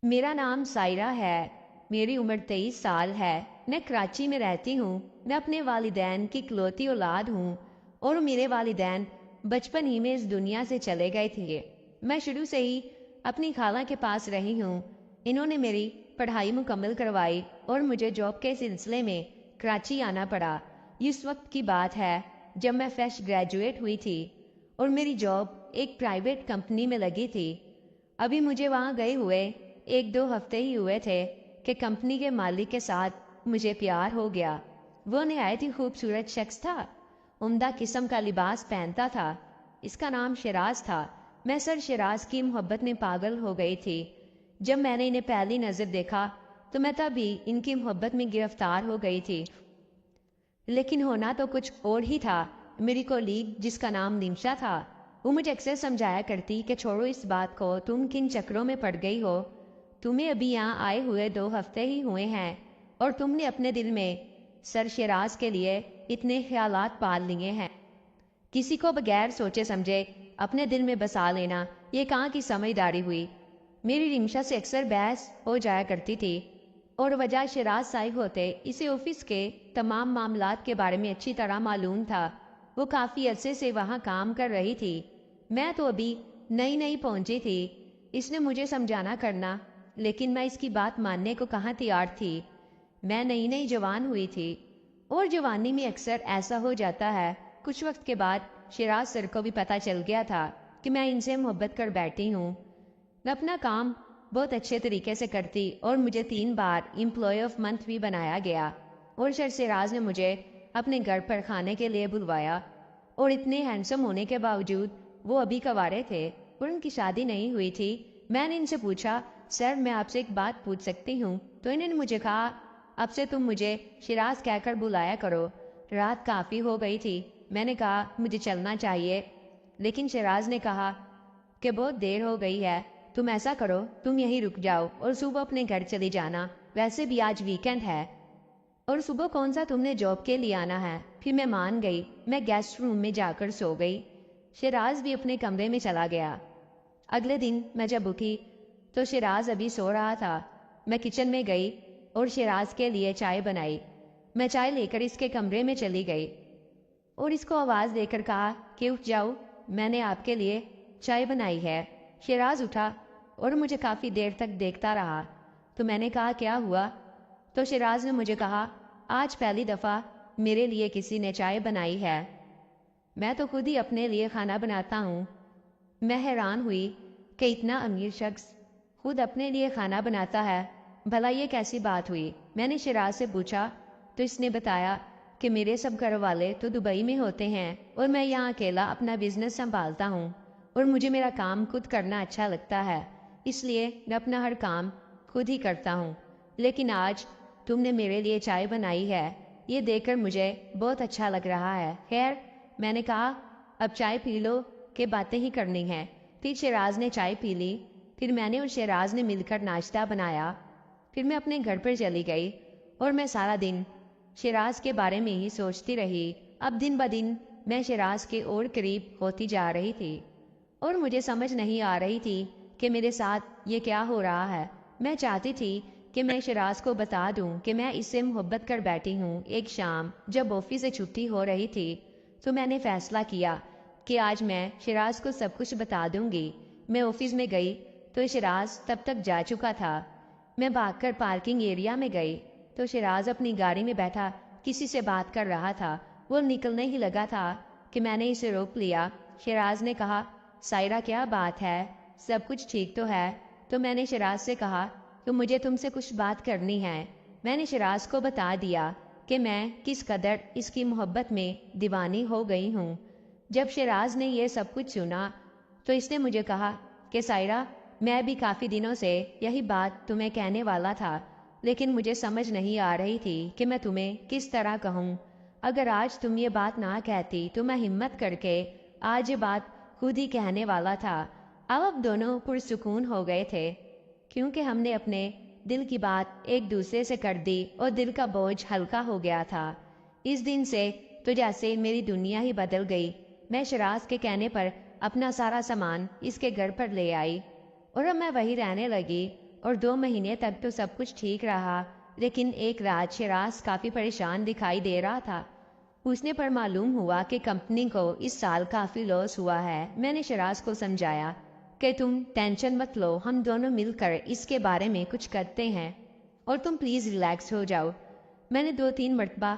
میرا نام سائرہ ہے، میری عمر 23 سال ہے، میں کراچی میں رہتی ہوں۔ میں اپنے والدین کی اکلوتی اولاد ہوں اور میرے والدین بچپن ہی میں اس دنیا سے چلے گئے تھے۔ میں شروع سے ہی اپنی خالہ کے پاس رہی ہوں۔ انہوں نے میری پڑھائی مکمل کروائی اور مجھے جاب کے سلسلے میں کراچی آنا پڑا۔ اس وقت کی بات ہے جب میں فریش گریجویٹ ہوئی تھی اور میری جاب ایک پرائیویٹ کمپنی میں لگی تھی۔ ابھی مجھے وہاں گئے ہوئے 1-2 ہفتے ہی ہوئے تھے کہ کمپنی کے مالک کے ساتھ مجھے پیار ہو گیا۔ وہ نہایت ہی خوبصورت شخص تھا، عمدہ قسم کا لباس پہنتا تھا۔ اس کا نام شیراز تھا۔ میں سر شیراز کی محبت میں پاگل ہو گئی تھی۔ جب میں نے انہیں پہلی نظر دیکھا تو میں تبھی ان کی محبت میں گرفتار ہو گئی تھی، لیکن ہونا تو کچھ اور ہی تھا۔ میری کولیگ جس کا نام نمشا تھا، وہ مجھے اکثر سمجھایا کرتی کہ چھوڑو اس بات کو، تم کن چکروں میں پڑ گئی ہو، تمہیں ابھی یہاں آئے ہوئے 2 ہفتے ہی ہوئے ہیں اور تم نے اپنے دل میں سر شیراز کے لیے اتنے خیالات پال لیے ہیں۔ کسی کو بغیر سوچے سمجھے اپنے دل میں بسا لینا یہ کہاں کی سمجھداری ہوئی۔ میری رمشا سے اکثر بحث ہو جایا کرتی تھی اور وجہ شیراز صاحب ہوتے اسے آفس کے تمام معاملات کے بارے میں اچھی طرح معلوم تھا۔ وہ کافی عرصے سے وہاں کام کر رہی تھی، میں تو ابھی نئی پہنچی تھی۔ اس نے مجھے سمجھانا کرنا، لیکن میں اس کی بات ماننے کو کہاں تیار تھی۔ میں نئی جوان ہوئی تھی اور جوانی میں اکثر ایسا ہو جاتا ہے۔ کچھ وقت کے بعد شیراز سر کو بھی پتہ چل گیا تھا کہ میں ان سے محبت کر بیٹھی ہوں۔ میں اپنا کام بہت اچھے طریقے سے کرتی اور مجھے 3 بار امپلائی آف منتھ بھی بنایا گیا، اور سر شیراز نے مجھے اپنے گھر پر کھانے کے لیے بلوایا۔ اور اتنے ہینڈسم ہونے کے باوجود وہ ابھی کنوارے تھے اور ان کی شادی نہیں ہوئی تھی۔ میں نے ان سے پوچھا، سر میں آپ سے ایک بات پوچھ سکتی ہوں؟ تو انہوں نے مجھے کہا، اب سے تم مجھے شیراز کہہ کر بلایا کرو۔ رات کافی ہو گئی تھی، میں نے کہا مجھے چلنا چاہیے، لیکن شیراز نے کہا کہ بہت دیر ہو گئی ہے، تم ایسا کرو تم یہیں رک جاؤ اور صبح اپنے گھر چلی جانا، ویسے بھی آج ویکینڈ ہے۔ اور صبح کون سا تم نے جاب کے لیے آنا ہے؟ پھر میں مان گئی۔ میں گیسٹ روم میں جا کر سو گئی۔ شیراز بھی اپنے کمرے میں چلا گیا۔ اگلے دن میں جب اٹھی تو شیراز ابھی سو رہا تھا۔ میں کچن میں گئی اور شیراز کے لیے چائے بنائی۔ میں چائے لے کر اس کے کمرے میں چلی گئی اور اس کو آواز دے کر کہا کہ اٹھ جاؤ، میں نے آپ کے لیے چائے بنائی ہے۔ شیراز اٹھا اور مجھے کافی دیر تک دیکھتا رہا۔ تو میں نے کہا کیا ہوا؟ تو شیراز نے مجھے کہا، آج پہلی دفعہ میرے لیے کسی نے چائے بنائی ہے، میں تو خود ہی اپنے لیے کھانا بناتا ہوں۔ میں حیران ہوئی کہ اتنا امیر شخص خود اپنے لیے کھانا بناتا ہے، بھلا یہ کیسی بات ہوئی؟ میں نے شیراز سے پوچھا تو اس نے بتایا کہ میرے سب گھر والے تو دبئی میں ہوتے ہیں اور میں یہاں اکیلا اپنا بزنس سنبھالتا ہوں، اور مجھے میرا کام خود کرنا اچھا لگتا ہے، اس لیے میں اپنا ہر کام خود ہی کرتا ہوں۔ لیکن آج تم نے میرے لیے چائے بنائی ہے، یہ دیکھ کر مجھے بہت اچھا لگ رہا ہے۔ خیر، میں نے کہا اب چائے پی لو کہ باتیں ہی کرنی ہیں۔ پھر شیراز نے چائے پی لی، پھر میں نے اور شیراز نے مل کر ناشتہ بنایا۔ پھر میں اپنے گھر پر چلی گئی اور میں سارا دن شیراز کے بارے میں ہی سوچتی رہی۔ اب دن بدن میں شیراز کے اور قریب ہوتی جا رہی تھی اور مجھے سمجھ نہیں آ رہی تھی کہ میرے ساتھ یہ کیا ہو رہا ہے۔ میں چاہتی تھی کہ میں شیراز کو بتا دوں کہ میں اس سے محبت کر بیٹھی ہوں۔ ایک شام جب آفس سے چھٹی ہو رہی تھی تو میں نے فیصلہ کیا کہ آج میں شیراز کو سب کچھ بتا دوں گی۔ میں آفس میں گئی تو شیراز تب تک جا چکا تھا۔ میں بھاگ کر پارکنگ ایریا میں گئی تو شیراز اپنی گاڑی میں بیٹھا کسی سے بات کر رہا تھا۔ وہ نکلنے ہی لگا تھا کہ میں نے اسے روک لیا۔ شیراز نے کہا، سائرہ کیا بات ہے، سب کچھ ٹھیک تو ہے؟ تو میں نے شیراز سے کہا کہ مجھے تم سے کچھ بات کرنی ہے۔ میں نے شیراز کو بتا دیا کہ میں کس قدر اس کی محبت میں دیوانی ہو گئی ہوں۔ جب شیراز نے یہ سب کچھ سنا تو اس نے مجھے کہا کہ سائرہ، میں بھی کافی دنوں سے یہی بات تمہیں کہنے والا تھا، لیکن مجھے سمجھ نہیں آ رہی تھی کہ میں تمہیں کس طرح کہوں۔ اگر آج تم یہ بات نہ کہتی تو میں ہمت کر کے آج یہ بات خود ہی کہنے والا تھا۔ اب دونوں پرسکون ہو گئے تھے کیونکہ ہم نے اپنے دل کی بات ایک دوسرے سے کر دی اور دل کا بوجھ ہلکا ہو گیا تھا۔ اس دن سے تو جیسے میری دنیا ہی بدل گئی۔ میں شیراز کے کہنے پر اپنا سارا سامان اس کے گھر پر لے آئی اور اب میں وہی رہنے لگی اور 2 مہینے تک تو سب کچھ ٹھیک رہا، لیکن ایک رات شیراز کافی پریشان دکھائی دے رہا تھا۔ پوچھنے پر معلوم ہوا کہ کمپنی کو اس سال کافی لاس ہوا ہے۔ میں نے شیراز کو سمجھایا کہ تم ٹینشن مت لو، ہم دونوں مل کر اس کے بارے میں کچھ کرتے ہیں اور تم پلیز ریلیکس ہو جاؤ۔ میں نے 2-3 مرتبہ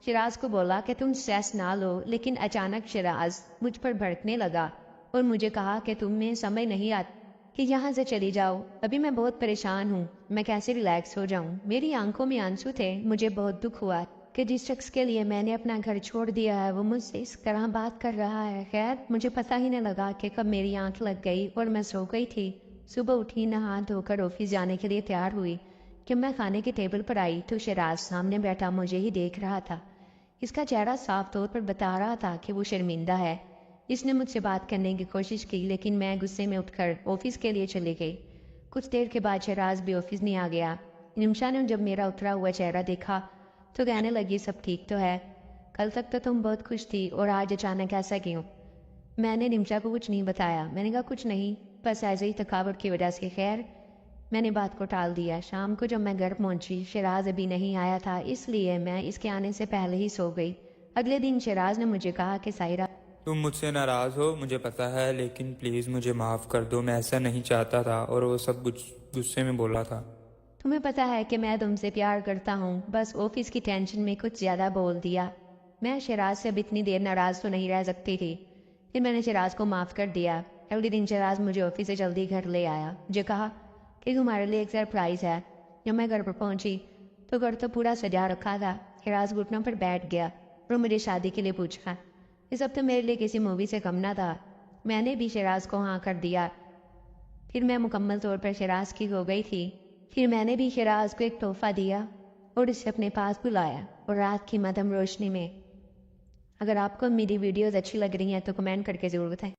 شیراز کو بولا کہ تم سٹریس نہ لو، لیکن اچانک شیراز مجھ پر بھڑکنے لگا اور مجھے کہا کہ تم میں سمجھ نہیں آتا کہ یہاں سے چلی جاؤ، ابھی میں بہت پریشان ہوں، میں کیسے ریلیکس ہو جاؤں۔ میری آنکھوں میں آنسو تھے۔ مجھے بہت دکھ ہوا کہ جس شخص کے لیے میں نے اپنا گھر چھوڑ دیا ہے وہ مجھ سے اس طرح بات کر رہا ہے۔ خیر مجھے پتہ ہی نہ لگا کہ کب میری آنکھ لگ گئی اور میں سو گئی تھی۔ صبح اٹھی، نہا دھو کر آفس جانے کے لیے تیار ہوئی۔ جب میں کھانے کے ٹیبل پر آئی تو شیراز سامنے بیٹھا مجھے ہی دیکھ رہا تھا۔ اس کا چہرہ صاف طور پر بتا رہا تھا کہ وہ شرمندہ ہے۔ اس نے مجھ سے بات کرنے کی کوشش کی، لیکن میں غصے میں اٹھ کر آفس کے لیے چلی گئی۔ کچھ دیر کے بعد شیراز بھی آفس نہیں آ گیا۔ نمشا نے جب میرا اترا ہوا چہرہ دیکھا تو کہنے لگی سب ٹھیک تو ہے؟ کل تک تو تم بہت خوش تھی اور آج اچانک ایسا کیوں؟ میں نے نمشا کو کچھ نہیں بتایا۔ میں نے کہا کچھ نہیں، بس ایسے ہی تھکاوٹ کی وجہ سے۔ خیر میں نے بات کو ٹال دیا۔ شام کو جب میں گھر پہنچی شیراز ابھی نہیں آیا تھا، اس لیے میں اس کے آنے سے پہلے ہی سو گئی۔ اگلے دن شیراز نے مجھے کہا کہ سائرہ تم مجھ سے ناراض ہو مجھے پتہ ہے، لیکن پلیز مجھے معاف کر دو، میں ایسا نہیں چاہتا تھا اور وہ سب کچھ غصے میں بولا تھا۔ تمہیں پتہ ہے کہ میں تم سے پیار کرتا ہوں، بس آفس کی ٹینشن میں کچھ زیادہ بول دیا۔ میں شیراز سے اب اتنی دیر ناراض تو نہیں رہ سکتی تھی۔ پھر میں نے شیراز کو معاف کر دیا۔ اگلے دن شیراز مجھے آفس سے جلدی گھر لے آیا۔ مجھے کہا کہ تمہارے لیے ایک سرپرائز ہے۔ جب میں گھر پر پہنچی تو گھر تو پورا سجا رکھا تھا۔ شیراز گھٹنوں پر بیٹھ گیا اور مجھے شادی کے لیے پوچھا۔ یہ سب تو میرے لیے کسی مووی سے کم نہ تھا۔ میں نے بھی شیراز کو ہاں کر دیا۔ پھر میں مکمل طور پر شیراز کی ہو گئی تھی۔ پھر میں نے بھی شیراز کو ایک تحفہ دیا اور اسے اپنے پاس بلایا، اور رات کی مدھم روشنی میں۔ اگر آپ کو میری ویڈیوز اچھی لگ رہی ہیں تو کمنٹ کر کے ضرور بتائیں۔